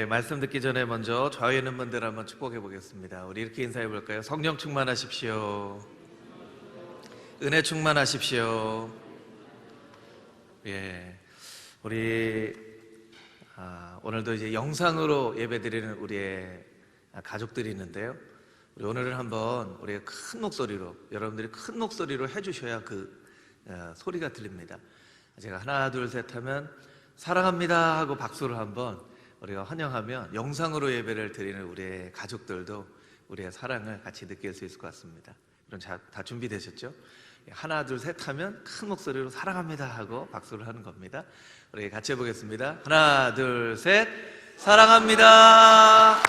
말씀 듣기 전에 먼저 좌우에 있는 분들 한번 축복해 보겠습니다. 우리 이렇게 인사해 볼까요? 성령 충만하십시오. 은혜 충만하십시오. 우리 오늘도 이제 영상으로 예배드리는 우리의 가족들이 있는데요. 우리 오늘은 한번 우리가 큰 목소리로, 여러분들이 큰 목소리로 해주셔야 그 소리가 들립니다. 제가 하나 둘 셋 하면 사랑합니다 하고 박수를 한번 우리가 환영하면 영상으로 예배를 드리는 우리의 가족들도 우리의 사랑을 같이 느낄 수 있을 것 같습니다. 그럼 다 준비되셨죠? 하나 둘 셋 하면 큰 목소리로 사랑합니다 하고 박수를 하는 겁니다. 우리 같이 해보겠습니다. 하나 둘 셋, 사랑합니다.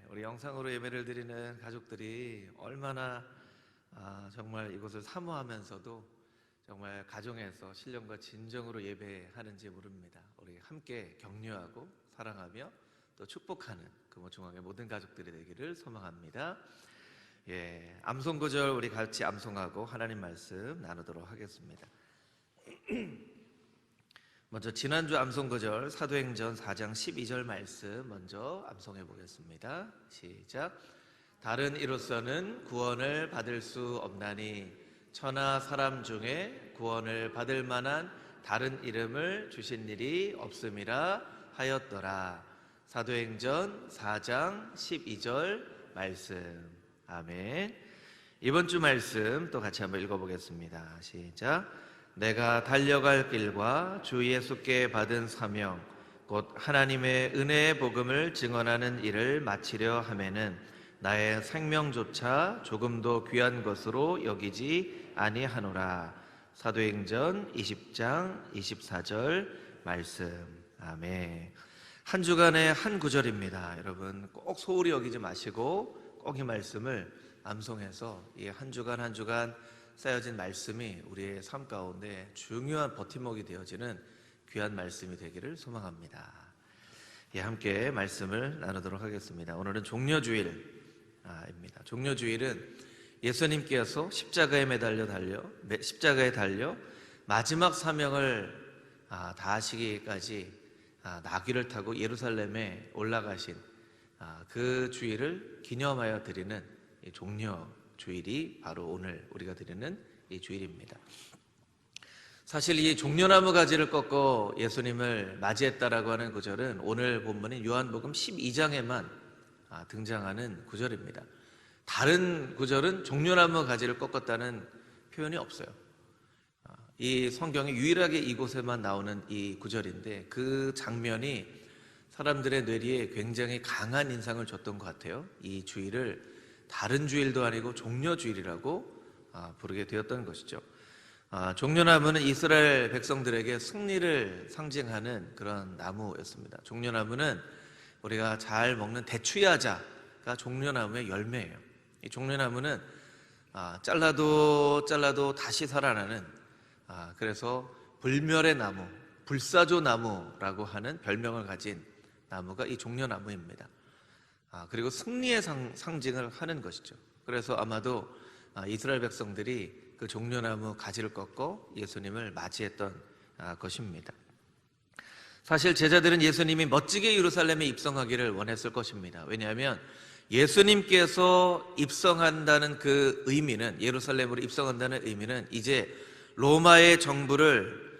우리 영상으로 예배를 드리는 가족들이 얼마나 정말 이곳을 사모하면서도 정말 가정에서 신령과 진정으로 예배하는지 모릅니다. 우리 함께 격려하고 사랑하며 또 축복하는 금호중앙의 모든 가족들이 되기를 소망합니다. 암송구절 우리 같이 암송하고 하나님 말씀 나누도록 하겠습니다. 먼저 지난주 암송구절 사도행전 4장 12절 말씀 먼저 암송해 보겠습니다. 시작. 다른 이로서는 구원을 받을 수 없나니 천하 사람 중에 구원을 받을 만한 다른 이름을 주신 일이 없음이라 하였더라. 사도행전 4장 12절 말씀. 아멘. 이번 주 말씀 또 같이 한번 읽어보겠습니다. 시작. 내가 달려갈 길과 주 예수께 받은 사명 곧 하나님의 은혜의 복음을 증언하는 일을 마치려 하매는 나의 생명조차 조금도 귀한 것으로 여기지 아니하노라. 사도행전 20장 24절 말씀. 아멘. 한 주간의 한 구절입니다. 여러분 꼭 소홀히 여기지 마시고 꼭 이 말씀을 암송해서 이 한 주간 한 주간 쌓여진 말씀이 우리의 삶 가운데 중요한 버팀목이 되어지는 귀한 말씀이 되기를 소망합니다. 함께 말씀을 나누도록 하겠습니다. 오늘은 종려주일입니다. 종려주일은 예수님께서 십자가에 달려 마지막 사명을 다하시기까지 나귀를 타고 예루살렘에 올라가신 그 주일을 기념하여 드리는 종려주일이 바로 오늘 우리가 드리는 이 주일입니다. 사실 이 종려나무 가지를 꺾어 예수님을 맞이했다라고 하는 구절은 오늘 본문인 요한복음 12장에만 등장하는 구절입니다. 다른 구절은 종려나무 가지를 꺾었다는 표현이 없어요. 이 성경에 유일하게 이곳에만 나오는 이 구절인데 그 장면이 사람들의 뇌리에 굉장히 강한 인상을 줬던 것 같아요. 이 주일을 다른 주일도 아니고 종려주일이라고 부르게 되었던 것이죠. 종려나무는 이스라엘 백성들에게 승리를 상징하는 그런 나무였습니다. 종려나무는 우리가 잘 먹는 대추야자가 종려나무의 열매예요. 이 종려나무는 잘라도 다시 살아나는 그래서 불멸의 나무, 불사조 나무라고 하는 별명을 가진 나무가 이 종려나무입니다. 그리고 승리의 상징을 하는 것이죠. 그래서 아마도 이스라엘 백성들이 그 종려나무 가지를 꺾고 예수님을 맞이했던 것입니다. 사실 제자들은 예수님이 멋지게 예루살렘에 입성하기를 원했을 것입니다. 왜냐하면 예수님께서 입성한다는 그 의미는, 예루살렘으로 입성한다는 의미는 이제 로마의 정부를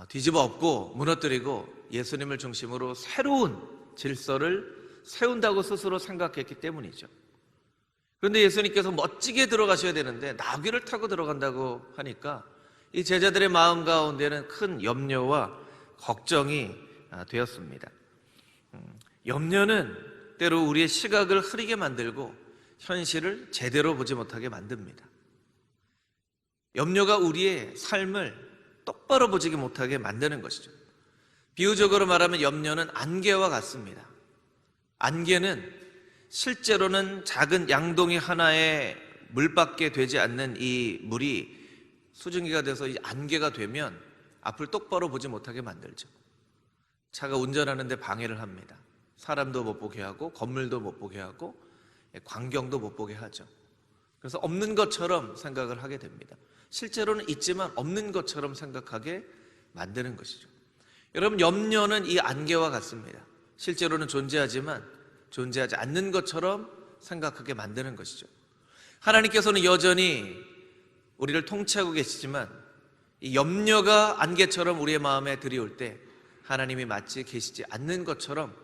뒤집어 엎고 무너뜨리고 예수님을 중심으로 새로운 질서를 세운다고 스스로 생각했기 때문이죠. 그런데 예수님께서 멋지게 들어가셔야 되는데 나귀를 타고 들어간다고 하니까 이 제자들의 마음 가운데는 큰 염려와 걱정이 되었습니다. 염려는 때로 우리의 시각을 흐리게 만들고 현실을 제대로 보지 못하게 만듭니다. 염려가 우리의 삶을 똑바로 보지 못하게 만드는 것이죠. 비유적으로 말하면 염려는 안개와 같습니다. 안개는 실제로는 작은 양동이 하나에 물밖에 되지 않는 이 물이 수증기가 돼서 이 안개가 되면 앞을 똑바로 보지 못하게 만들죠. 차가 운전하는데 방해를 합니다. 사람도 못 보게 하고 건물도 못 보게 하고 광경도 못 보게 하죠. 그래서 없는 것처럼 생각을 하게 됩니다. 실제로는 있지만 없는 것처럼 생각하게 만드는 것이죠. 여러분, 염려는 이 안개와 같습니다. 실제로는 존재하지만 존재하지 않는 것처럼 생각하게 만드는 것이죠. 하나님께서는 여전히 우리를 통치하고 계시지만 이 염려가 안개처럼 우리의 마음에 들이올 때 하나님이 마치 계시지 않는 것처럼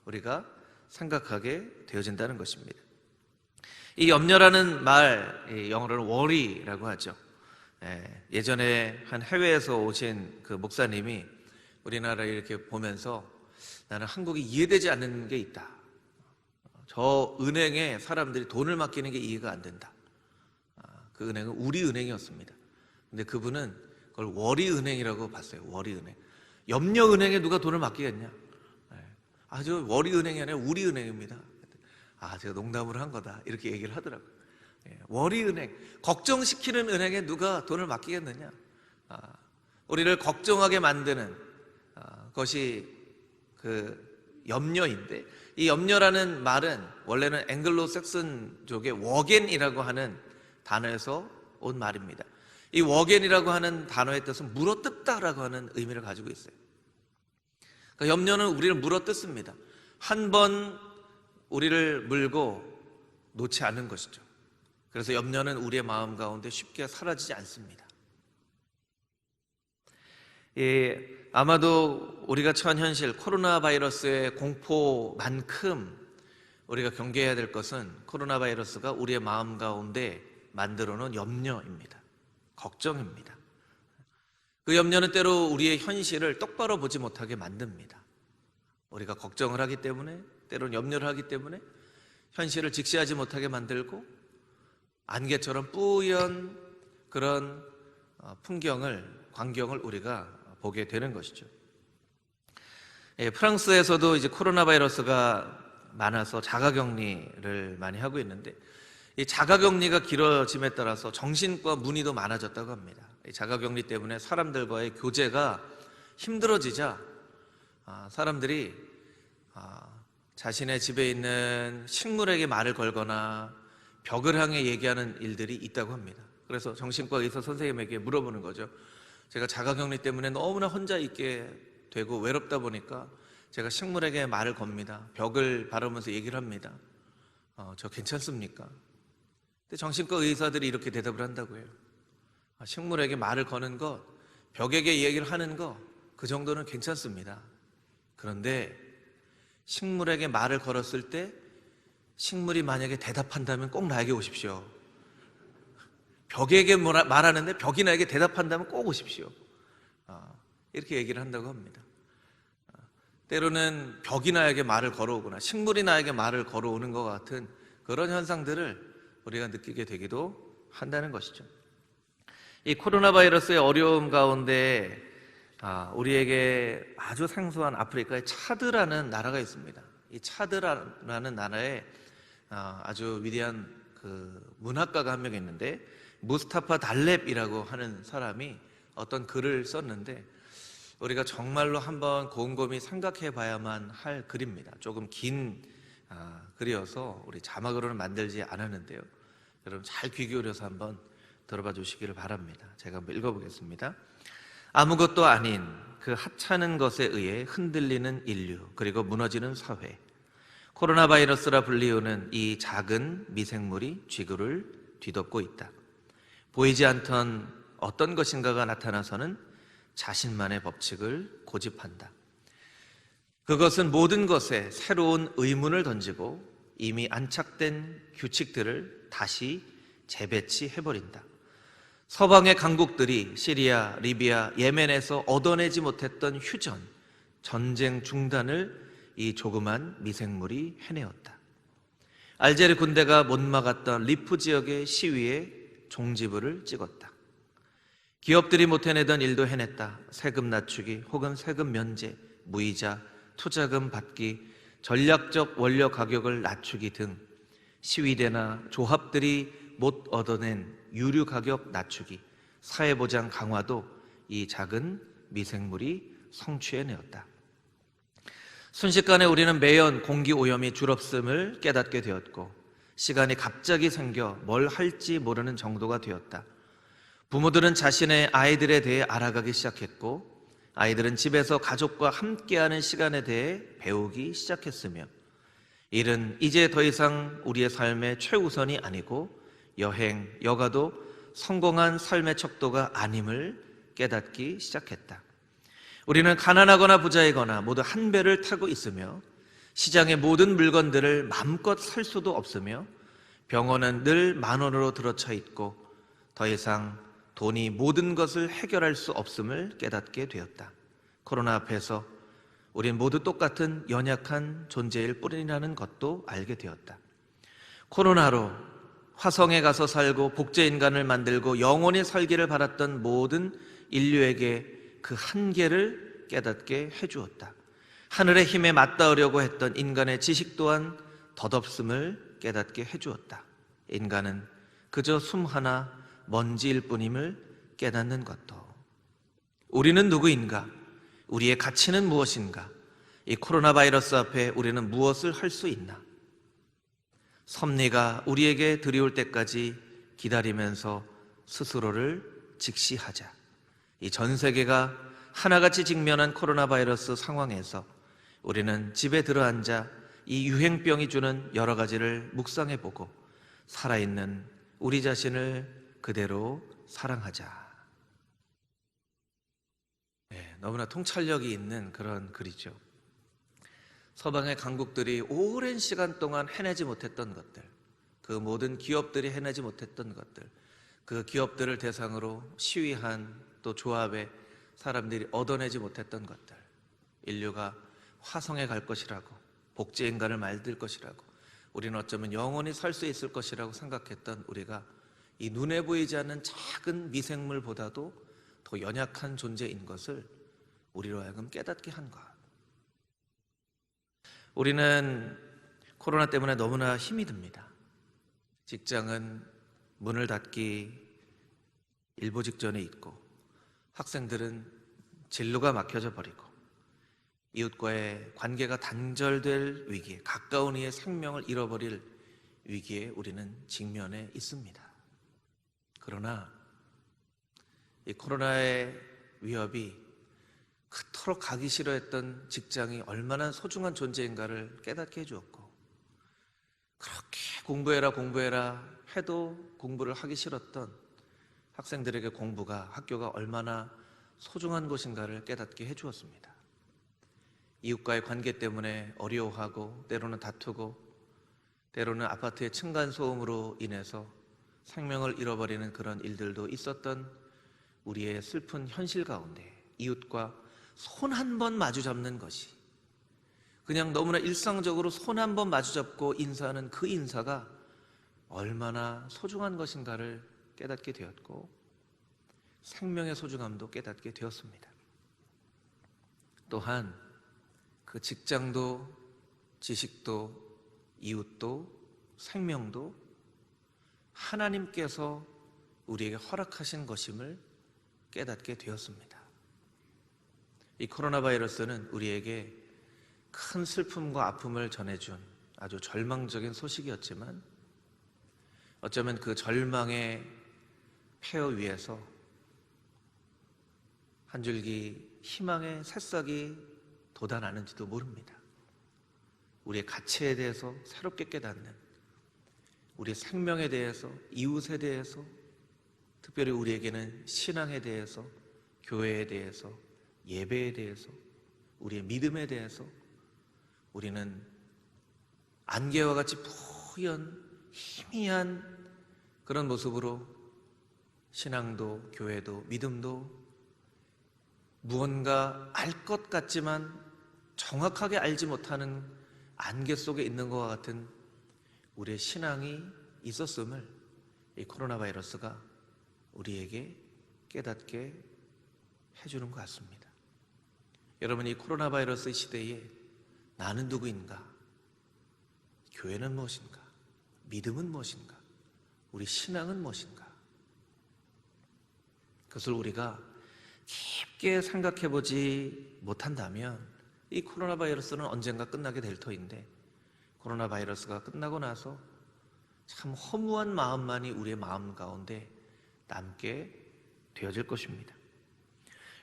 우리가 생각하게 되어진다는 것입니다. 이 염려라는 말, 영어로는 worry라고 하죠. 예전에 한 해외에서 오신 그 목사님이 우리나라를 이렇게 보면서 나는 한국이 이해되지 않는 게 있다. 저 은행에 사람들이 돈을 맡기는 게 이해가 안 된다. 그 은행은 우리 은행이었습니다. 근데 그분은 그걸 워리 은행이라고 봤어요. 워리 은행. 염려 은행에 누가 돈을 맡기겠냐? 저 워리 은행이 아니라 우리 은행입니다. 제가 농담으로 한 거다. 이렇게 얘기를 하더라고요. 워리 은행, 걱정시키는 은행에 누가 돈을 맡기겠느냐? 우리를 걱정하게 만드는 것이 그 염려인데, 이 염려라는 말은 원래는 앵글로색슨족의 워겐이라고 하는 단어에서 온 말입니다. 이 워겐이라고 하는 단어의 뜻은 물어뜯다라고 하는 의미를 가지고 있어요. 그러니까 염려는 우리를 물어뜯습니다. 한 번 우리를 물고 놓지 않는 것이죠. 그래서 염려는 우리의 마음 가운데 쉽게 사라지지 않습니다. 아마도 우리가 처한 현실, 코로나 바이러스의 공포만큼 우리가 경계해야 될 것은 코로나 바이러스가 우리의 마음 가운데 만들어 놓은 염려입니다. 걱정입니다. 그 염려는 때로 우리의 현실을 똑바로 보지 못하게 만듭니다. 우리가 걱정을 하기 때문에, 때로는 염려를 하기 때문에 현실을 직시하지 못하게 만들고 안개처럼 뿌연 그런 광경을 우리가 보게 되는 것이죠. 프랑스에서도 이제 코로나 바이러스가 많아서 자가격리를 많이 하고 있는데, 이 자가격리가 길어짐에 따라서 정신과 문의도 많아졌다고 합니다. 이 자가격리 때문에 사람들과의 교제가 힘들어지자 사람들이 자신의 집에 있는 식물에게 말을 걸거나 벽을 향해 얘기하는 일들이 있다고 합니다. 그래서 정신과 의사 선생님에게 물어보는 거죠. 제가 자가격리 때문에 너무나 혼자 있게 되고 외롭다 보니까 제가 식물에게 말을 겁니다. 벽을 바라보면서 얘기를 합니다. 저 괜찮습니까? 근데 정신과 의사들이 이렇게 대답을 한다고 해요. 식물에게 말을 거는 것, 벽에게 얘기를 하는 것, 그 정도는 괜찮습니다. 그런데 식물에게 말을 걸었을 때 식물이 만약에 대답한다면 꼭 나에게 오십시오. 벽에게 말하는데 벽이 나에게 대답한다면 꼭 오십시오. 이렇게 얘기를 한다고 합니다. 때로는 벽이 나에게 말을 걸어오거나 식물이 나에게 말을 걸어오는 것 같은 그런 현상들을 우리가 느끼게 되기도 한다는 것이죠. 이 코로나 바이러스의 어려움 가운데 우리에게 아주 생소한 아프리카의 차드라는 나라가 있습니다. 이 차드라는 나라에 아주 위대한 그 문학가가 한 명 있는데, 무스타파 달렙이라고 하는 사람이 어떤 글을 썼는데 우리가 정말로 한번 곰곰이 생각해 봐야만 할 글입니다. 조금 긴 글이어서 우리 자막으로는 만들지 않았는데요. 여러분 잘 귀 기울여서 한번 들어봐 주시기를 바랍니다. 제가 한번 읽어보겠습니다. 아무것도 아닌 그 하찮은 것에 의해 흔들리는 인류, 그리고 무너지는 사회, 코로나 바이러스라 불리우는 이 작은 미생물이 지구를 뒤덮고 있다. 보이지 않던 어떤 것인가가 나타나서는 자신만의 법칙을 고집한다. 그것은 모든 것에 새로운 의문을 던지고 이미 안착된 규칙들을 다시 재배치해버린다. 서방의 강국들이 시리아, 리비아, 예멘에서 얻어내지 못했던 휴전, 전쟁 중단을 이 조그만 미생물이 해내었다. 알제리 군대가 못 막았던 리프 지역의 시위에 종지부를 찍었다. 기업들이 못 해내던 일도 해냈다. 세금 낮추기 혹은 세금 면제, 무이자, 투자금 받기, 전략적 원료 가격을 낮추기 등 시위대나 조합들이 못 얻어낸 유류 가격 낮추기, 사회보장 강화도 이 작은 미생물이 성취해내었다. 순식간에 우리는 매연 공기 오염이 줄없음을 깨닫게 되었고, 시간이 갑자기 생겨 뭘 할지 모르는 정도가 되었다. 부모들은 자신의 아이들에 대해 알아가기 시작했고, 아이들은 집에서 가족과 함께하는 시간에 대해 배우기 시작했으며, 일은 이제 더 이상 우리의 삶의 최우선이 아니고 여행, 여가도 성공한 삶의 척도가 아님을 깨닫기 시작했다. 우리는 가난하거나 부자이거나 모두 한 배를 타고 있으며, 시장의 모든 물건들을 마음껏 살 수도 없으며, 병원은 늘 10,000원으로 들어차 있고 더 이상 돈이 모든 것을 해결할 수 없음을 깨닫게 되었다. 코로나 앞에서 우린 모두 똑같은 연약한 존재일 뿐이라는 것도 알게 되었다. 코로나로 화성에 가서 살고 복제인간을 만들고 영원히 살기를 바랐던 모든 인류에게 그 한계를 깨닫게 해주었다. 하늘의 힘에 맞닿으려고 했던 인간의 지식 또한 덧없음을 깨닫게 해주었다. 인간은 그저 숨 하나 먼지일 뿐임을 깨닫는 것도. 우리는 누구인가? 우리의 가치는 무엇인가? 이 코로나 바이러스 앞에 우리는 무엇을 할 수 있나? 섭리가 우리에게 들이올 때까지 기다리면서 스스로를 직시하자. 이 전 세계가 하나같이 직면한 코로나 바이러스 상황에서 우리는 집에 들어앉아 이 유행병이 주는 여러 가지를 묵상해보고 살아있는 우리 자신을 그대로 사랑하자. 너무나 통찰력이 있는 그런 글이죠. 서방의 강국들이 오랜 시간 동안 해내지 못했던 것들, 그 모든 기업들이 해내지 못했던 것들, 그 기업들을 대상으로 시위한 또 조합의 사람들이 얻어내지 못했던 것들, 인류가 화성에 갈 것이라고, 복제인간을 만들 것이라고, 우리는 어쩌면 영원히 살 수 있을 것이라고 생각했던 우리가 이 눈에 보이지 않는 작은 미생물보다도 더 연약한 존재인 것을 우리로 하여금 깨닫게 한 것. 우리는 코로나 때문에 너무나 힘이 듭니다. 직장은 문을 닫기 일보 직전에 있고, 학생들은 진로가 막혀져 버리고, 이웃과의 관계가 단절될 위기에, 가까운 이의 생명을 잃어버릴 위기에 우리는 직면해 있습니다. 그러나 이 코로나의 위협이 그토록 가기 싫어했던 직장이 얼마나 소중한 존재인가를 깨닫게 해주었고, 그렇게 공부해라 해도 공부를 하기 싫었던 학생들에게 공부가, 학교가 얼마나 소중한 곳인가를 깨닫게 해주었습니다. 이웃과의 관계 때문에 어려워하고, 때로는 다투고, 때로는 아파트의 층간소음으로 인해서 생명을 잃어버리는 그런 일들도 있었던 우리의 슬픈 현실 가운데 이웃과 손 한 번 마주 잡는 것이, 그냥 너무나 일상적으로 손 한 번 마주 잡고 인사하는 그 인사가 얼마나 소중한 것인가를 깨닫게 되었고, 생명의 소중함도 깨닫게 되었습니다. 또한 그 직장도, 지식도, 이웃도, 생명도 하나님께서 우리에게 허락하신 것임을 깨닫게 되었습니다. 이 코로나 바이러스는 우리에게 큰 슬픔과 아픔을 전해준 아주 절망적인 소식이었지만, 어쩌면 그 절망의 폐허 위에서 한 줄기 희망의 새싹이 돋아나는지도 모릅니다. 우리의 가치에 대해서 새롭게 깨닫는, 우리의 생명에 대해서, 이웃에 대해서, 특별히 우리에게는 신앙에 대해서, 교회에 대해서, 예배에 대해서, 우리의 믿음에 대해서 우리는 안개와 같이 뿌연 희미한 그런 모습으로 신앙도, 교회도, 믿음도 무언가 알 것 같지만 정확하게 알지 못하는 안개 속에 있는 것과 같은 우리의 신앙이 있었음을 이 코로나 바이러스가 우리에게 깨닫게 해주는 것 같습니다. 여러분, 이 코로나 바이러스 시대에 나는 누구인가? 교회는 무엇인가? 믿음은 무엇인가? 우리 신앙은 무엇인가? 그것을 우리가 깊게 생각해보지 못한다면 이 코로나 바이러스는 언젠가 끝나게 될 터인데, 코로나 바이러스가 끝나고 나서 참 허무한 마음만이 우리의 마음 가운데 남게 되어질 것입니다.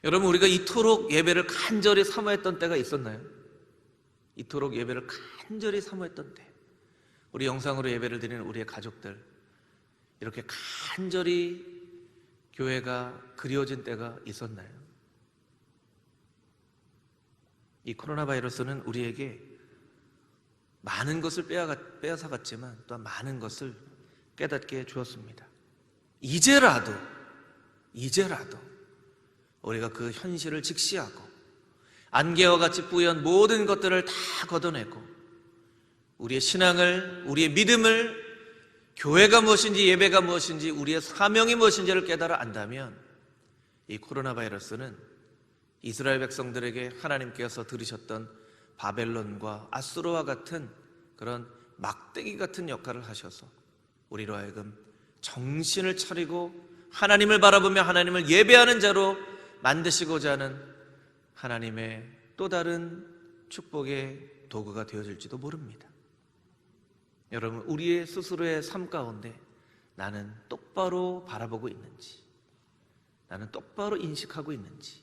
여러분, 우리가 이토록 예배를 간절히 사모했던 때가 있었나요? 이토록 예배를 간절히 사모했던 때, 우리 영상으로 예배를 드리는 우리의 가족들, 이렇게 간절히 교회가 그리워진 때가 있었나요? 이 코로나 바이러스는 우리에게 많은 것을 빼앗아 갔지만 또한 많은 것을 깨닫게 해 주었습니다. 이제라도 우리가 그 현실을 직시하고 안개와 같이 뿌연 모든 것들을 다 걷어내고 우리의 신앙을, 우리의 믿음을, 교회가 무엇인지 예배가 무엇인지 우리의 사명이 무엇인지를 깨달아 안다면 이 코로나 바이러스는 이스라엘 백성들에게 하나님께서 들으셨던 바벨론과 아수르와 같은 그런 막대기 같은 역할을 하셔서 우리로 하여금 정신을 차리고 하나님을 바라보며 하나님을 예배하는 자로 만드시고자 하는 하나님의 또 다른 축복의 도구가 되어질지도 모릅니다. 여러분, 우리의 스스로의 삶 가운데 나는 똑바로 바라보고 있는지, 나는 똑바로 인식하고 있는지,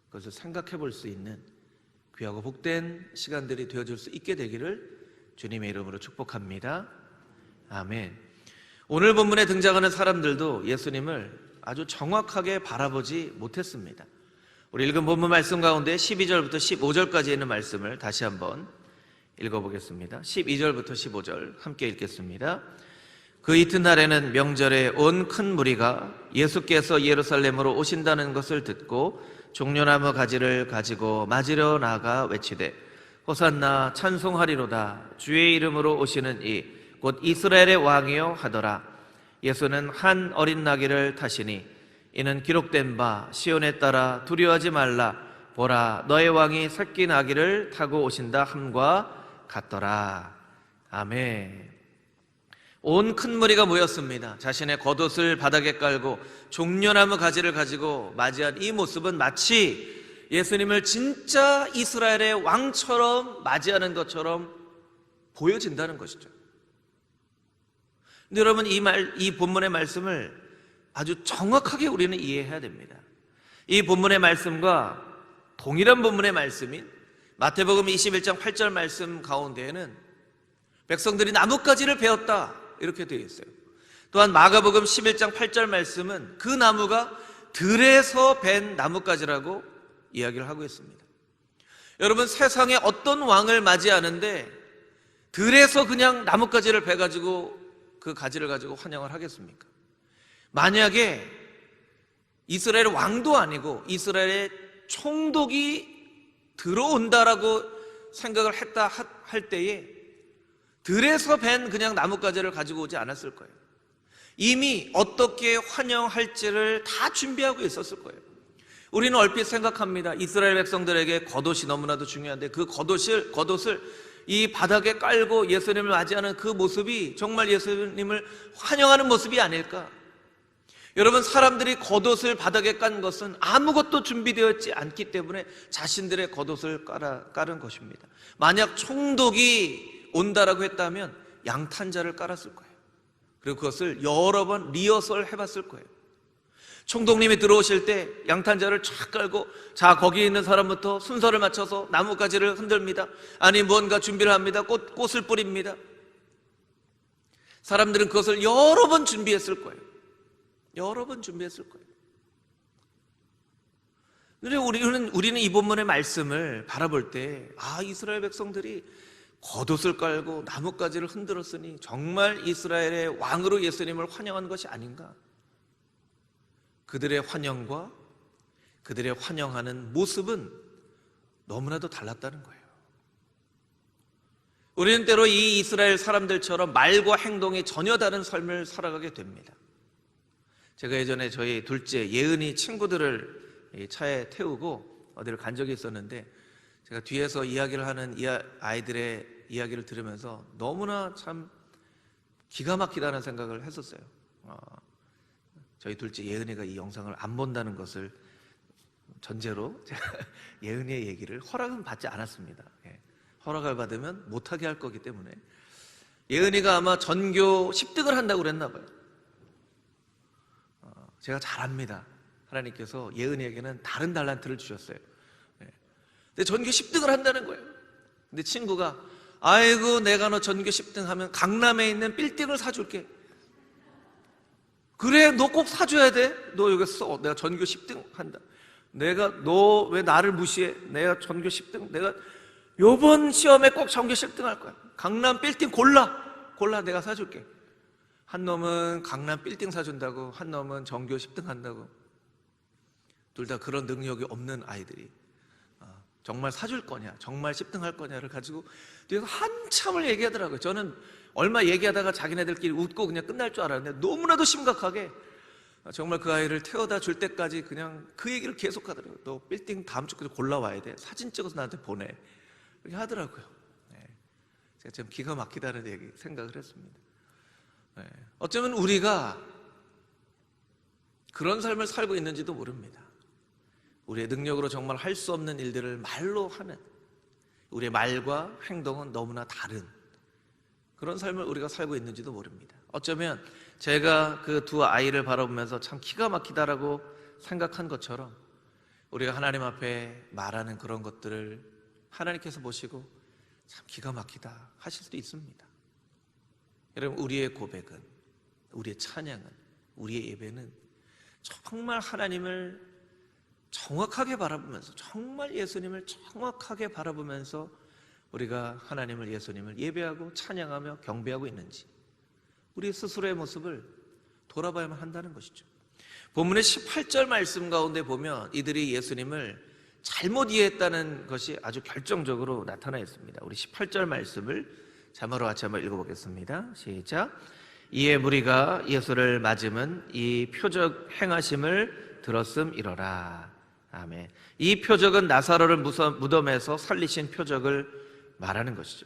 그것을 생각해 볼 수 있는 귀하고 복된 시간들이 되어줄 수 있게 되기를 주님의 이름으로 축복합니다. 아멘. 오늘 본문에 등장하는 사람들도 예수님을 아주 정확하게 바라보지 못했습니다. 우리 읽은 본문 말씀 가운데 12절부터 15절까지 있는 말씀을 다시 한번 읽어보겠습니다. 12절부터 15절 함께 읽겠습니다. 그 이튿날에는 명절에 온 큰 무리가 예수께서 예루살렘으로 오신다는 것을 듣고 종려나무 가지를 가지고 맞으려 나가 외치되 호산나 찬송하리로다 주의 이름으로 오시는 이 곧 이스라엘의 왕이요 하더라. 예수는 한 어린 나귀를 타시니 이는 기록된 바 시온에 따라 두려워하지 말라 보라 너의 왕이 새끼 나귀를 타고 오신다 함과 같더라. 아멘. 온 큰 무리가 모였습니다. 자신의 겉옷을 바닥에 깔고 종려나무 가지를 가지고 맞이한 이 모습은 마치 예수님을 진짜 이스라엘의 왕처럼 맞이하는 것처럼 보여진다는 것이죠. 근데 여러분, 이 본문의 말씀을 아주 정확하게 우리는 이해해야 됩니다. 이 본문의 말씀과 동일한 본문의 말씀인 마태복음 21장 8절 말씀 가운데에는 백성들이 나뭇가지를 베었다 이렇게 되어 있어요. 또한 마가복음 11장 8절 말씀은 그 나무가 들에서 벤 나뭇가지라고 이야기를 하고 있습니다. 여러분, 세상에 어떤 왕을 맞이하는데 들에서 그냥 나뭇가지를 베가지고 그 가지를 가지고 환영을 하겠습니까? 만약에 이스라엘 왕도 아니고 이스라엘의 총독이 들어온다라고 생각을 했다 할 때에 들에서 벤 그냥 나뭇가지를 가지고 오지 않았을 거예요. 이미 어떻게 환영할지를 다 준비하고 있었을 거예요. 우리는 얼핏 생각합니다. 이스라엘 백성들에게 겉옷이 너무나도 중요한데 그 겉옷을 이 바닥에 깔고 예수님을 맞이하는 그 모습이 정말 예수님을 환영하는 모습이 아닐까? 여러분, 사람들이 겉옷을 바닥에 깐 것은 아무것도 준비되어 있지 않기 때문에 자신들의 겉옷을 깔은 것입니다. 만약 총독이 온다라고 했다면 양탄자를 깔았을 거예요. 그리고 그것을 여러 번 리허설 해봤을 거예요. 총독님이 들어오실 때 양탄자를 쫙 깔고 자, 거기 있는 사람부터 순서를 맞춰서 나뭇가지를 흔듭니다. 아니 무언가 준비를 합니다. 꽃을 뿌립니다. 사람들은 그것을 여러 번 준비했을 거예요. 여러 번 준비했을 거예요. 그런데 우리는 이 본문의 말씀을 바라볼 때 이스라엘 백성들이 겉옷을 깔고 나뭇가지를 흔들었으니 정말 이스라엘의 왕으로 예수님을 환영한 것이 아닌가? 그들의 환영과 그들의 환영하는 모습은 너무나도 달랐다는 거예요. 우리는 때로 이 이스라엘 사람들처럼 말과 행동이 전혀 다른 삶을 살아가게 됩니다. 제가 예전에 저희 둘째 예은이 친구들을 차에 태우고 어디를 간 적이 있었는데 제가 뒤에서 이야기를 하는 아이들의 이야기를 들으면서 너무나 참 기가 막히다는 생각을 했었어요. 저희 둘째 예은이가 이 영상을 안 본다는 것을 전제로 제가 예은이의 얘기를 허락은 받지 않았습니다. 허락을 받으면 못하게 할 거기 때문에 예은이가 아마 전교 10등을 한다고 그랬나 봐요. 제가 잘 압니다. 하나님께서 예은이에게는 다른 달란트를 주셨어요. 근데 전교 10등을 한다는 거예요. 근데 친구가 아이고 내가 너 전교 10등 하면 강남에 있는 빌딩을 사줄게. 그래 너 꼭 사줘야 돼. 너 여기 써. 내가 전교 10등 한다. 내가 너 왜 나를 무시해? 내가 전교 10등 내가 요번 시험에 꼭 전교 10등 할 거야. 강남 빌딩 골라 내가 사줄게. 한 놈은 강남 빌딩 사준다고, 한 놈은 전교 10등 한다고. 둘 다 그런 능력이 없는 아이들이 정말 사줄 거냐, 정말 10등 할 거냐를 가지고 뒤에서 한참을 얘기하더라고요. 저는 얼마 얘기하다가 자기네들끼리 웃고 그냥 끝날 줄 알았는데 너무나도 심각하게 정말 그 아이를 태워다 줄 때까지 그냥 그 얘기를 계속 하더라고요. 너 빌딩 다음 주까지 골라와야 돼. 사진 찍어서 나한테 보내. 그렇게 하더라고요. 제가 좀 기가 막히다는 얘기 생각을 했습니다. 어쩌면 우리가 그런 삶을 살고 있는지도 모릅니다. 우리의 능력으로 정말 할 수 없는 일들을 말로 하는, 우리의 말과 행동은 너무나 다른 그런 삶을 우리가 살고 있는지도 모릅니다. 어쩌면 제가 그 두 아이를 바라보면서 참 기가 막히다라고 생각한 것처럼 우리가 하나님 앞에 말하는 그런 것들을 하나님께서 보시고 참 기가 막히다 하실 수도 있습니다. 여러분, 우리의 고백은, 우리의 찬양은, 우리의 예배는 정말 하나님을 정확하게 바라보면서, 정말 예수님을 정확하게 바라보면서 우리가 하나님을, 예수님을 예배하고 찬양하며 경배하고 있는지 우리 스스로의 모습을 돌아봐야만 한다는 것이죠. 본문의 18절 말씀 가운데 보면 이들이 예수님을 잘못 이해했다는 것이 아주 결정적으로 나타나 있습니다. 우리 18절 말씀을 자막으로 같이 한번 읽어보겠습니다. 시작. 이에 무리가 예수를 맞음은 이 표적 행하심을 들었음이러라. 아멘. 이 표적은 나사로를 무덤에서 살리신 표적을 말하는 것이죠.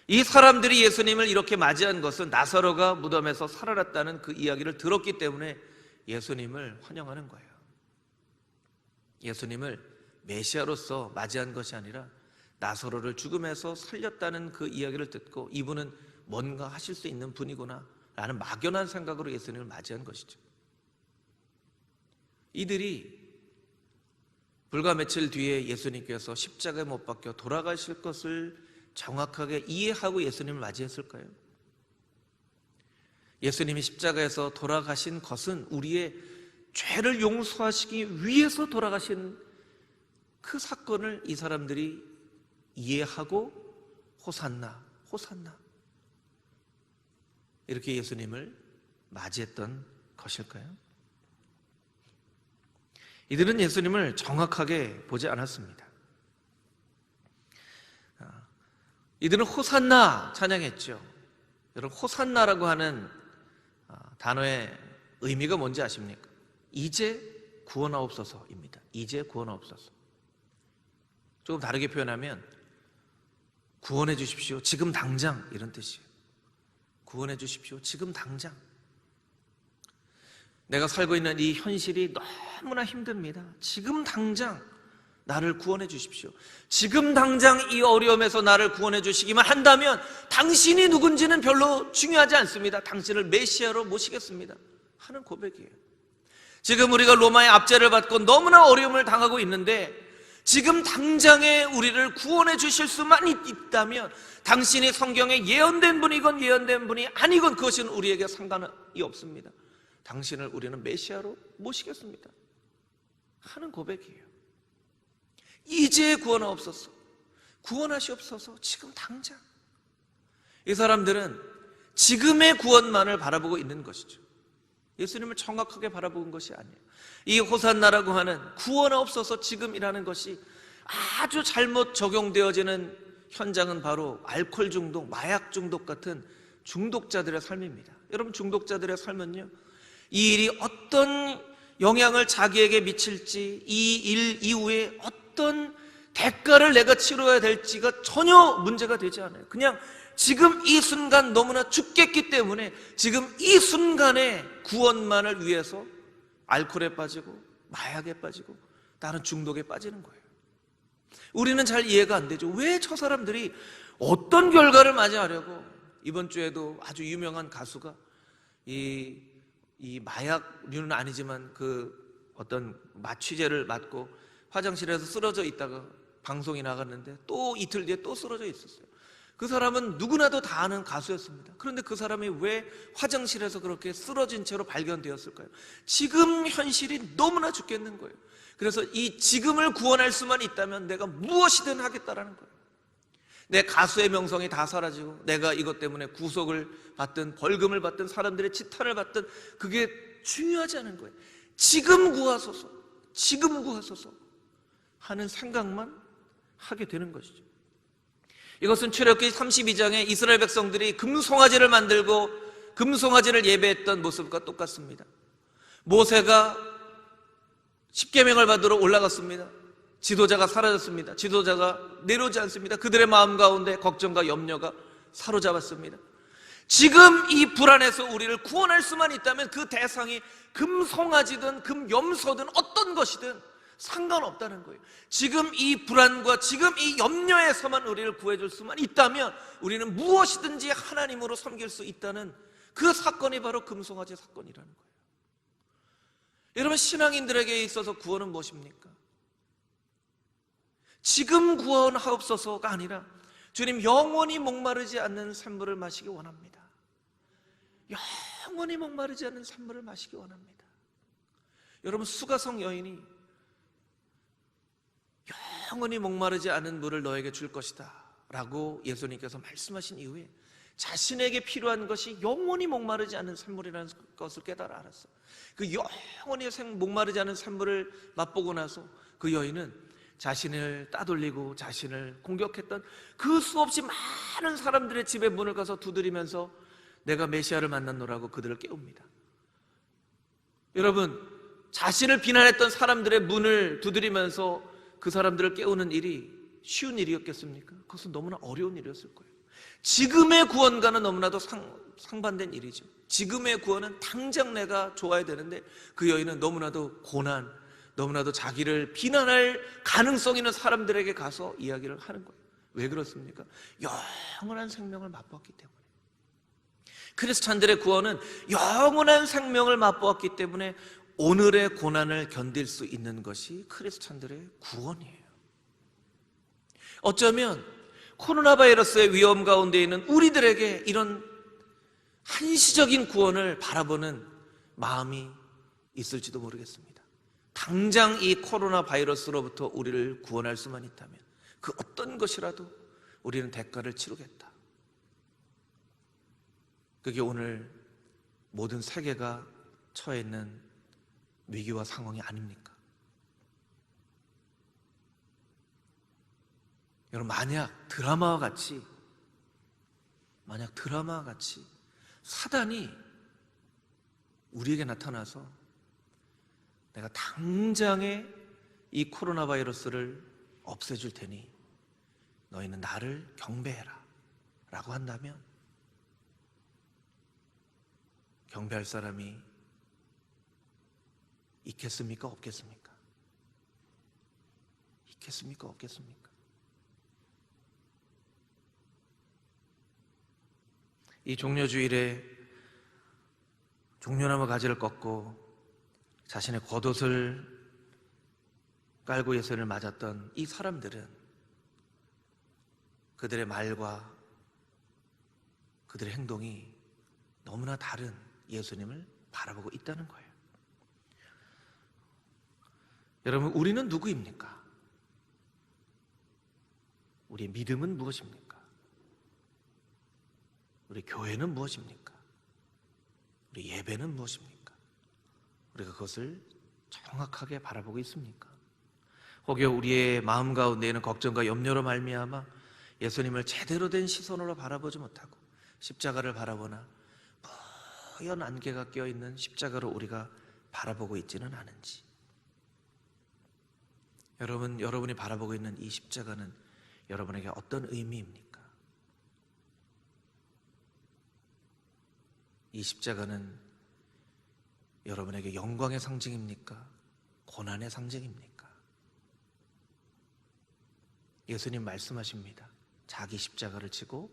이 사람들이 예수님을 이렇게 맞이한 것은 나사로가 무덤에서 살아났다는 그 이야기를 들었기 때문에 예수님을 환영하는 거예요. 예수님을 메시아로서 맞이한 것이 아니라 나사로를 죽음에서 살렸다는 그 이야기를 듣고 이분은 뭔가 하실 수 있는 분이구나 라는 막연한 생각으로 예수님을 맞이한 것이죠. 이들이 불과 며칠 뒤에 예수님께서 십자가에 못 박혀 돌아가실 것을 정확하게 이해하고 예수님을 맞이했을까요? 예수님이 십자가에서 돌아가신 것은 우리의 죄를 용서하시기 위해서 돌아가신 그 사건을 이 사람들이 이해하고 호산나, 호산나 이렇게 예수님을 맞이했던 것일까요? 이들은 예수님을 정확하게 보지 않았습니다. 이들은 호산나 찬양했죠. 여러분, 호산나라고 하는 단어의 의미가 뭔지 아십니까? 이제 구원하옵소서입니다. 이제 구원하옵소서. 조금 다르게 표현하면 구원해 주십시오, 지금 당장, 이런 뜻이에요. 구원해 주십시오, 지금 당장. 내가 살고 있는 이 현실이 너무나 힘듭니다. 지금 당장 나를 구원해 주십시오. 지금 당장 이 어려움에서 나를 구원해 주시기만 한다면 당신이 누군지는 별로 중요하지 않습니다. 당신을 메시아로 모시겠습니다 하는 고백이에요. 지금 우리가 로마의 압제를 받고 너무나 어려움을 당하고 있는데 지금 당장에 우리를 구원해 주실 수만 있다면 당신이 성경에 예언된 분이건 예언된 분이 아니건 그것은 우리에게 상관이 없습니다. 당신을 우리는 메시아로 모시겠습니다 하는 고백이에요. 이제 구원하옵소서, 구원하시옵소서, 지금 당장. 이 사람들은 지금의 구원만을 바라보고 있는 것이죠. 예수님을 정확하게 바라본 것이 아니에요. 이 호산나라고 하는 구원하옵소서 지금이라는 것이 아주 잘못 적용되어지는 현장은 바로 알코올 중독, 마약 중독 같은 중독자들의 삶입니다. 여러분, 중독자들의 삶은요, 이 일이 어떤 영향을 자기에게 미칠지, 이 일 이후에 어떤 대가를 내가 치러야 될지가 전혀 문제가 되지 않아요. 그냥 지금 이 순간 너무나 죽겠기 때문에 지금 이 순간의 구원만을 위해서 알코올에 빠지고 마약에 빠지고 다른 중독에 빠지는 거예요. 우리는 잘 이해가 안 되죠. 왜 저 사람들이 어떤 결과를 맞이하려고 이번 주에도 아주 유명한 가수가 이 마약류는 아니지만 그 어떤 마취제를 맞고 화장실에서 쓰러져 있다가 방송이 나갔는데 또 이틀 뒤에 또 쓰러져 있었어요. 그 사람은 누구나도 다 아는 가수였습니다. 그런데 그 사람이 왜 화장실에서 그렇게 쓰러진 채로 발견되었을까요? 지금 현실이 너무나 죽겠는 거예요. 그래서 이 지금을 구원할 수만 있다면 내가 무엇이든 하겠다라는 거예요. 내 가수의 명성이 다 사라지고 내가 이것 때문에 구속을 받든 벌금을 받든 사람들의 치탄을 받든 그게 중요하지 않은 거예요. 지금 구하소서, 지금 구하소서 하는 생각만 하게 되는 것이죠. 이것은 출애굽기 32장에 이스라엘 백성들이 금송아지를 만들고 금송아지를 예배했던 모습과 똑같습니다. 모세가 십계명을 받으러 올라갔습니다. 지도자가 사라졌습니다. 지도자가 내려오지 않습니다. 그들의 마음 가운데 걱정과 염려가 사로잡았습니다. 지금 이 불안에서 우리를 구원할 수만 있다면 그 대상이 금송아지든 금염소든 어떤 것이든 상관없다는 거예요. 지금 이 불안과 지금 이 염려에서만 우리를 구해줄 수만 있다면 우리는 무엇이든지 하나님으로 섬길 수 있다는 그 사건이 바로 금송아지 사건이라는 거예요. 여러분, 신앙인들에게 있어서 구원은 무엇입니까? 지금 구원하옵소서가 아니라 주님, 영원히 목마르지 않는 샘물을 마시기 원합니다. 영원히 목마르지 않는 샘물을 마시기 원합니다. 여러분, 수가성 여인이 영원히 목마르지 않은 물을 너에게 줄 것이다 라고 예수님께서 말씀하신 이후에 자신에게 필요한 것이 영원히 목마르지 않은 샘물이라는 것을 깨달아 알았어요. 그 영원히 목마르지 않은 샘물을 맛보고 나서 그 여인은 자신을 따돌리고 자신을 공격했던 그 수없이 많은 사람들의 집에 문을 가서 두드리면서 내가 메시아를 만났노라고 그들을 깨웁니다. 여러분, 자신을 비난했던 사람들의 문을 두드리면서 그 사람들을 깨우는 일이 쉬운 일이었겠습니까? 그것은 너무나 어려운 일이었을 거예요. 지금의 구원과는 너무나도 상반된 일이죠. 지금의 구원은 당장 내가 좋아야 되는데 그 여인은 너무나도 고난, 너무나도 자기를 비난할 가능성 있는 사람들에게 가서 이야기를 하는 거예요. 왜 그렇습니까? 영원한 생명을 맛보았기 때문에. 크리스찬들의 구원은 영원한 생명을 맛보았기 때문에 오늘의 고난을 견딜 수 있는 것이 크리스찬들의 구원이에요. 어쩌면 코로나 바이러스의 위험 가운데 있는 우리들에게 이런 한시적인 구원을 바라보는 마음이 있을지도 모르겠습니다. 당장 이 코로나 바이러스로부터 우리를 구원할 수만 있다면 그 어떤 것이라도 우리는 대가를 치르겠다. 그게 오늘 모든 세계가 처해 있는 위기와 상황이 아닙니까? 여러분, 만약 드라마와 같이 사단이 우리에게 나타나서 내가 당장에 이 코로나 바이러스를 없애줄 테니 너희는 나를 경배해라 라고 한다면 경배할 사람이 있겠습니까? 없겠습니까? 있겠습니까? 없겠습니까? 이 종려주일에 종려나무 가지를 꺾고 자신의 겉옷을 깔고 예수님을 맞았던 이 사람들은 그들의 말과 그들의 행동이 너무나 다른 예수님을 바라보고 있다는 거예요. 여러분, 우리는 누구입니까? 우리의 믿음은 무엇입니까? 우리 교회는 무엇입니까? 우리 예배는 무엇입니까? 우리가 그것을 정확하게 바라보고 있습니까? 혹여 우리의 마음 가운데 있는 걱정과 염려로 말미암아 예수님을 제대로 된 시선으로 바라보지 못하고 십자가를 바라보나 뿌연 안개가 껴있는 십자가로 우리가 바라보고 있지는 않은지. 여러분이 바라보고 있는 이 십자가는 여러분에게 어떤 의미입니까? 이 십자가는 여러분에게 영광의 상징입니까? 고난의 상징입니까? 예수님 말씀하십니다. 자기 십자가를 지고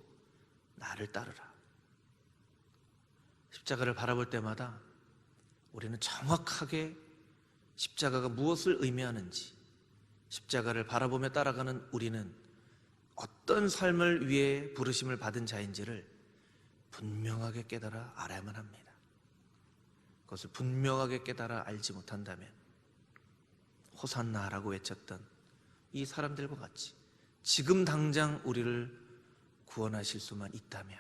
나를 따르라. 십자가를 바라볼 때마다 우리는 정확하게 십자가가 무엇을 의미하는지, 십자가를 바라보며 따라가는 우리는 어떤 삶을 위해 부르심을 받은 자인지를 분명하게 깨달아 알아야만 합니다. 그것을 분명하게 깨달아 알지 못한다면 호산나라고 외쳤던 이 사람들과 같이 지금 당장 우리를 구원하실 수만 있다면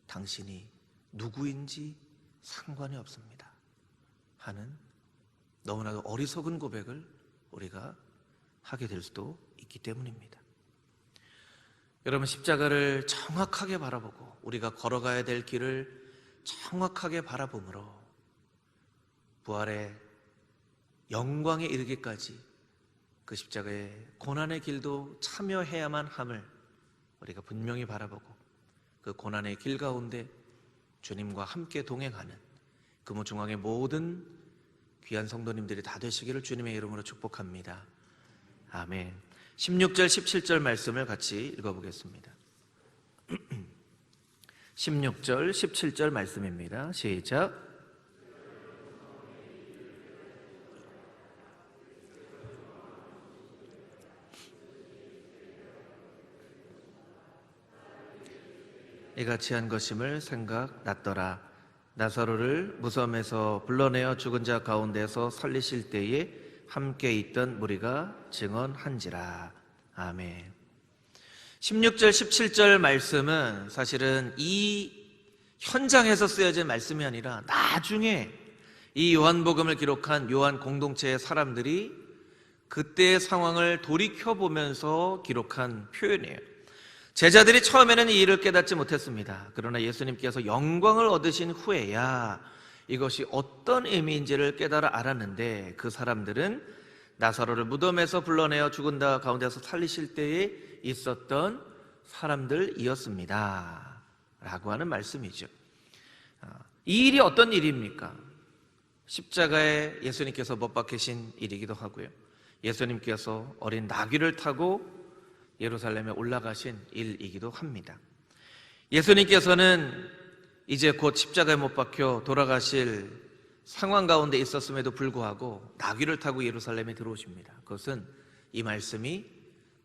당신이 누구인지 상관이 없습니다 하는 너무나도 어리석은 고백을 우리가 하게 될 수도 있기 때문입니다. 여러분, 십자가를 정확하게 바라보고 우리가 걸어가야 될 길을 정확하게 바라봄으로 부활의 영광에 이르기까지 그 십자가의 고난의 길도 참여해야만 함을 우리가 분명히 바라보고 그 고난의 길 가운데 주님과 함께 동행하는 금호중앙의 모든 귀한 성도님들이 다 되시기를 주님의 이름으로 축복합니다. 아멘. 16절 17절 말씀을 같이 읽어보겠습니다. 16절 17절 말씀입니다. 시작. 이같이 한 것임을 생각났더라. 나사로를 무덤에서 불러내어 죽은 자 가운데서 살리실 때에 함께 있던 무리가 증언한지라. 아멘. 16절 17절 말씀은 사실은 이 현장에서 쓰여진 말씀이 아니라 나중에 이 요한복음을 기록한 요한 공동체의 사람들이 그때의 상황을 돌이켜보면서 기록한 표현이에요. 제자들이 처음에는 이 일을 깨닫지 못했습니다. 그러나 예수님께서 영광을 얻으신 후에야 이것이 어떤 의미인지를 깨달아 알았는데 그 사람들은 나사로를 무덤에서 불러내어 죽은 자 가운데서 살리실 때에 있었던 사람들이었습니다 라고 하는 말씀이죠. 이 일이 어떤 일입니까? 십자가에 예수님께서 못 박히신 일이기도 하고요, 예수님께서 어린 나귀를 타고 예루살렘에 올라가신 일이기도 합니다. 예수님께서는 이제 곧 십자가에 못 박혀 돌아가실 상황 가운데 있었음에도 불구하고 나귀를 타고 예루살렘에 들어오십니다. 그것은 이 말씀이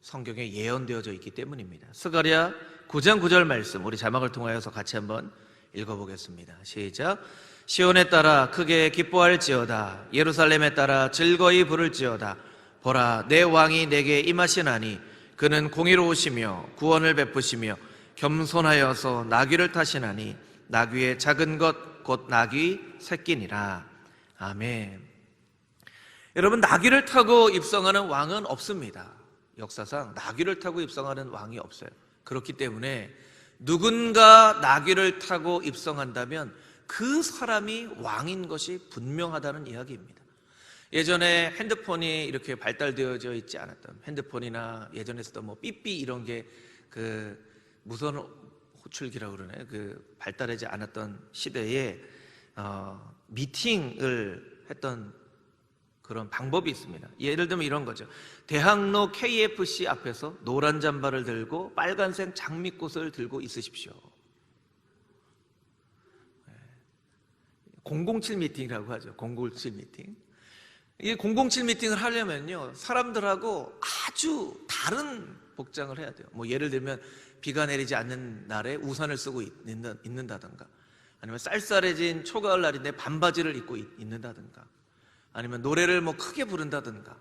성경에 예언되어져 있기 때문입니다. 스가랴 9장 9절 말씀, 우리 자막을 통하여서 같이 한번 읽어보겠습니다. 시작. 시온에 따라 크게 기뻐할지어다. 예루살렘에 따라 즐거이 부를지어다. 보라, 내 왕이 내게 임하시나니 그는 공의로우시며 구원을 베푸시며 겸손하여서 나귀를 타시나니 나귀의 작은 것 곧 나귀 새끼니라. 아멘. 여러분, 나귀를 타고 입성하는 왕은 없습니다. 역사상 나귀를 타고 입성하는 왕이 없어요. 그렇기 때문에 누군가 나귀를 타고 입성한다면 그 사람이 왕인 것이 분명하다는 이야기입니다. 예전에 핸드폰이 이렇게 발달되어져 있지 않았던, 핸드폰이나 예전에 쓰던 뭐 삐삐 이런 게 그 무선 호출기라고 그러네, 그 발달하지 않았던 시대에 미팅을 했던 그런 방법이 있습니다. 예를 들면 이런 거죠. 대학로 KFC 앞에서 노란 잠바를 들고 빨간색 장미꽃을 들고 있으십시오. 007 미팅이라고 하죠. 007 미팅. 이 007 미팅을 하려면요, 사람들하고 아주 다른 복장을 해야 돼요. 뭐 예를 들면 비가 내리지 않는 날에 우산을 쓰고 있는다든가, 아니면 쌀쌀해진 초가을 날인데 반바지를 입고 있는다든가, 아니면 노래를 뭐 크게 부른다든가,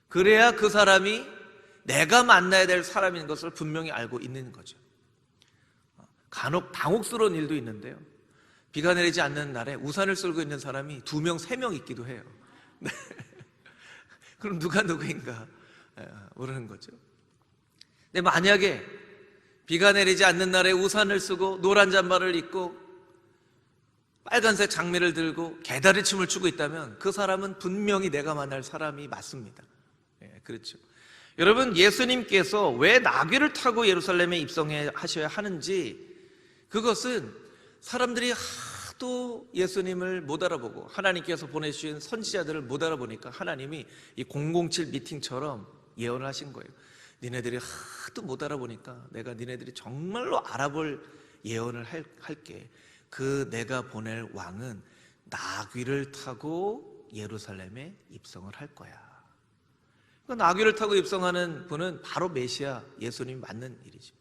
그래야 그 사람이 내가 만나야 될 사람인 것을 분명히 알고 있는 거죠. 간혹 당혹스러운 일도 있는데요, 비가 내리지 않는 날에 우산을 쓸고 있는 사람이 2명, 3명 있기도 해요. 네. 그럼 누가 누구인가 모르는 거죠. 근데 만약에 비가 내리지 않는 날에 우산을 쓰고 노란 잠바를 입고 빨간색 장미를 들고 개다리춤을 추고 있다면 그 사람은 분명히 내가 만날 사람이 맞습니다. 그렇죠. 여러분, 예수님께서 왜 나귀를 타고 예루살렘에 입성하셔야 하는지, 그것은 사람들이 하도 예수님을 못 알아보고 하나님께서 보내주신 선지자들을 못 알아보니까 하나님이 이 007 미팅처럼 예언을 하신 거예요. 니네들이 하도 못 알아보니까 내가 니네들이 정말로 알아볼 예언을 할게. 그 내가 보낼 왕은 나귀를 타고 예루살렘에 입성을 할 거야. 그 나귀를 타고 입성하는 분은 바로 메시아 예수님이 맞는 일이죠.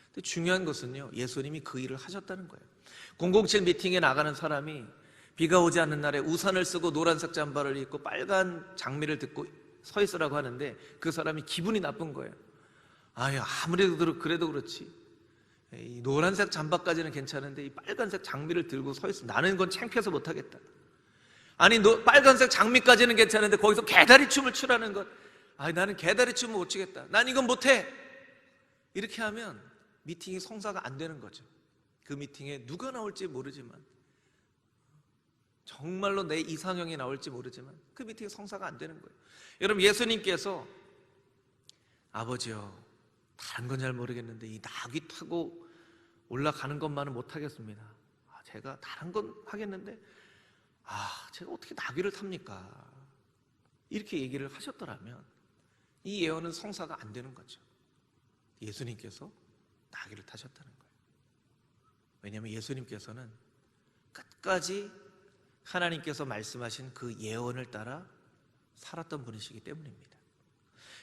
근데 중요한 것은요, 예수님이 그 일을 하셨다는 거예요. 007 미팅에 나가는 사람이 비가 오지 않는 날에 우산을 쓰고 노란색 잠바를 입고 빨간 장미를 듣고 서 있으라고 하는데 그 사람이 기분이 나쁜 거예요. 아유, 아무래도 그래도 그렇지, 이 노란색 잠바까지는 괜찮은데 이 빨간색 장미를 들고 서 있으면 나는 그건 창피해서 못하겠다. 아니, 빨간색 장미까지는 괜찮은데 거기서 개다리 춤을 추라는 것, 아, 나는 개다리 춤을 못 추겠다, 난 이건 못해. 이렇게 하면 미팅이 성사가 안 되는 거죠. 그 미팅에 누가 나올지 모르지만, 정말로 내 이상형이 나올지 모르지만 그 미팅이 성사가 안 되는 거예요. 여러분, 예수님께서 아버지요, 다른 건 잘 모르겠는데 이 나귀 타고 올라가는 것만은 못하겠습니다. 제가 다른 건 하겠는데 제가 어떻게 나귀를 탑니까? 이렇게 얘기를 하셨더라면 이 예언은 성사가 안 되는 거죠. 예수님께서 나귀를 타셨다는 거예요. 왜냐하면 예수님께서는 끝까지 하나님께서 말씀하신 그 예언을 따라 살았던 분이시기 때문입니다.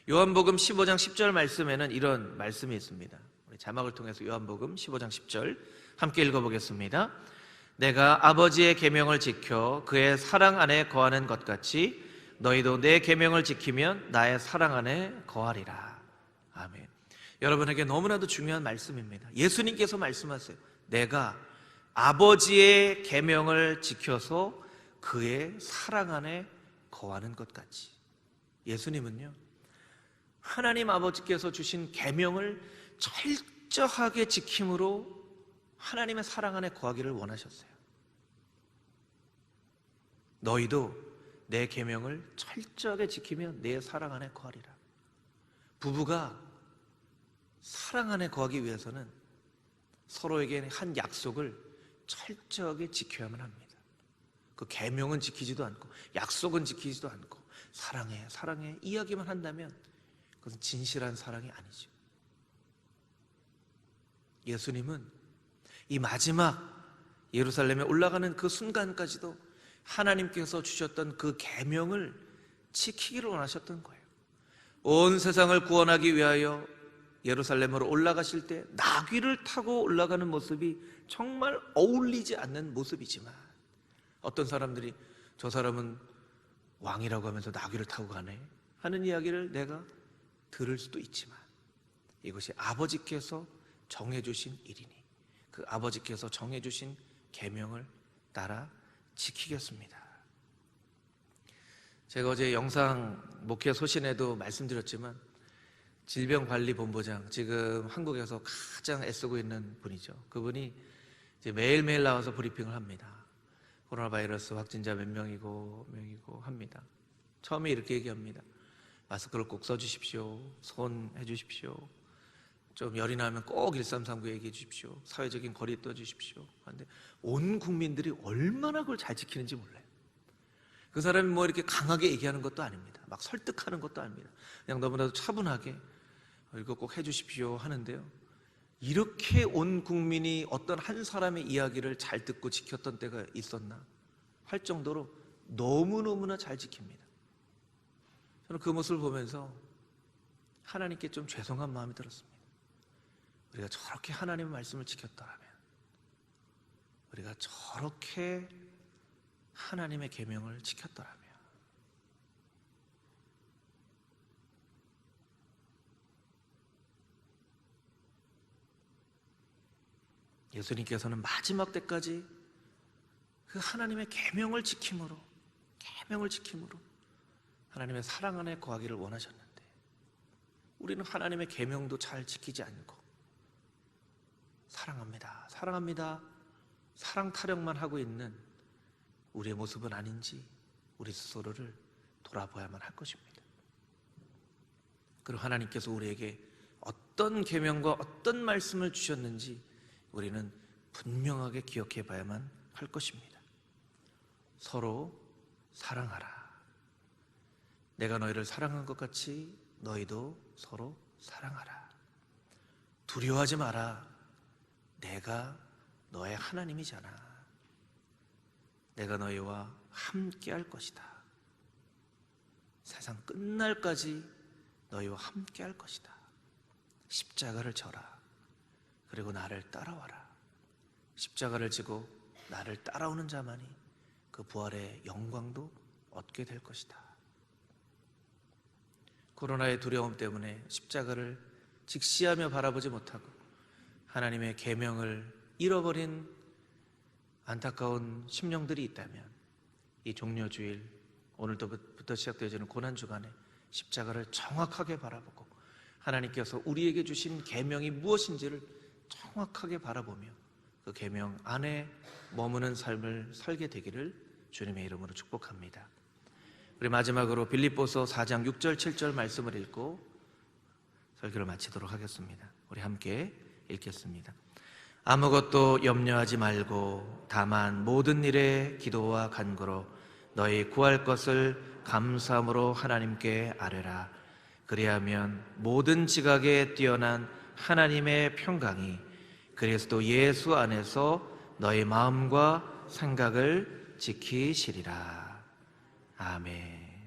요한복음 15장 10절 말씀에는 이런 말씀이 있습니다. 우리 자막을 통해서 요한복음 15장 10절 함께 읽어보겠습니다. 내가 아버지의 계명을 지켜 그의 사랑 안에 거하는 것 같이 너희도 내 계명을 지키면 나의 사랑 안에 거하리라. 아멘. 여러분에게 너무나도 중요한 말씀입니다. 예수님께서 말씀하세요. 내가 아버지의 계명을 지켜서 그의 사랑 안에 거하는 것 같이. 예수님은요, 하나님 아버지께서 주신 계명을 철저하게 지킴으로 하나님의 사랑 안에 거하기를 원하셨어요. 너희도 내 계명을 철저하게 지키면 내 사랑 안에 거하리라. 부부가 사랑 안에 거하기 위해서는 서로에게 한 약속을 철저하게 지켜야만 합니다. 그 계명은 지키지도 않고 약속은 지키지도 않고 사랑해 사랑해 이야기만 한다면 그것은 진실한 사랑이 아니죠. 예수님은 이 마지막 예루살렘에 올라가는 그 순간까지도 하나님께서 주셨던 그 계명을 지키기를 원하셨던 거예요. 온 세상을 구원하기 위하여 예루살렘으로 올라가실 때 나귀를 타고 올라가는 모습이 정말 어울리지 않는 모습이지만, 어떤 사람들이 저 사람은 왕이라고 하면서 나귀를 타고 가네 하는 이야기를 내가 들을 수도 있지만, 이것이 아버지께서 정해주신 일이니 그 아버지께서 정해주신 계명을 따라 지키겠습니다. 제가 어제 영상 목회 소신에도 말씀드렸지만 질병관리본부장, 지금 한국에서 가장 애쓰고 있는 분이죠. 그분이 이제 매일매일 나와서 브리핑을 합니다. 코로나 바이러스 확진자 몇 명이고 합니다. 처음에 이렇게 얘기합니다. 마스크를 꼭 써주십시오. 손 해주십시오. 좀 열이 나면 꼭 1339 얘기해 주십시오. 사회적인 거리 둬주십시오. 그런데 온 국민들이 얼마나 그걸 잘 지키는지 몰라요. 그 사람이 뭐 이렇게 강하게 얘기하는 것도 아닙니다. 막 설득하는 것도 아닙니다. 그냥 너무나도 차분하게 이거 꼭 해주십시오 하는데요, 이렇게 온 국민이 어떤 한 사람의 이야기를 잘 듣고 지켰던 때가 있었나 할 정도로 너무너무나 잘 지킵니다. 저는 그 모습을 보면서 하나님께 좀 죄송한 마음이 들었습니다. 우리가 저렇게 하나님의 말씀을 지켰더라면, 우리가 저렇게 하나님의 계명을 지켰더라면. 예수님께서는 마지막 때까지 그 하나님의 계명을 지킴으로 하나님의 사랑 안에 거하기를 원하셨는데, 우리는 하나님의 계명도 잘 지키지 않고 사랑합니다 사랑 타령만 하고 있는 우리의 모습은 아닌지 우리 스스로를 돌아봐야만 할 것입니다. 그리고 하나님께서 우리에게 어떤 계명과 어떤 말씀을 주셨는지 우리는 분명하게 기억해 봐야만 할 것입니다. 서로 사랑하라. 내가 너희를 사랑한 것 같이 너희도 서로 사랑하라. 두려워하지 마라. 내가 너의 하나님이잖아. 내가 너희와 함께 할 것이다. 세상 끝날까지 너희와 함께 할 것이다. 십자가를 져라. 그리고 나를 따라와라. 십자가를 지고 나를 따라오는 자만이 그 부활의 영광도 얻게 될 것이다. 코로나의 두려움 때문에 십자가를 직시하며 바라보지 못하고 하나님의 계명을 잃어버린 안타까운 심령들이 있다면 이 종려주일, 오늘부터 시작되어지는 고난주간에 십자가를 정확하게 바라보고 하나님께서 우리에게 주신 계명이 무엇인지를 정확하게 바라보며 그 계명 안에 머무는 삶을 살게 되기를 주님의 이름으로 축복합니다. 우리 마지막으로 빌립보서 4장 6절 7절 말씀을 읽고 설교를 마치도록 하겠습니다. 우리 함께 읽겠습니다. 아무것도 염려하지 말고 다만 모든 일에 기도와 간구로 너희 구할 것을 감사함으로 하나님께 아뢰라. 그리하면 모든 지각에 뛰어난 하나님의 평강이 그리스도 예수 안에서 너희 마음과 생각을 지키시리라. 아멘.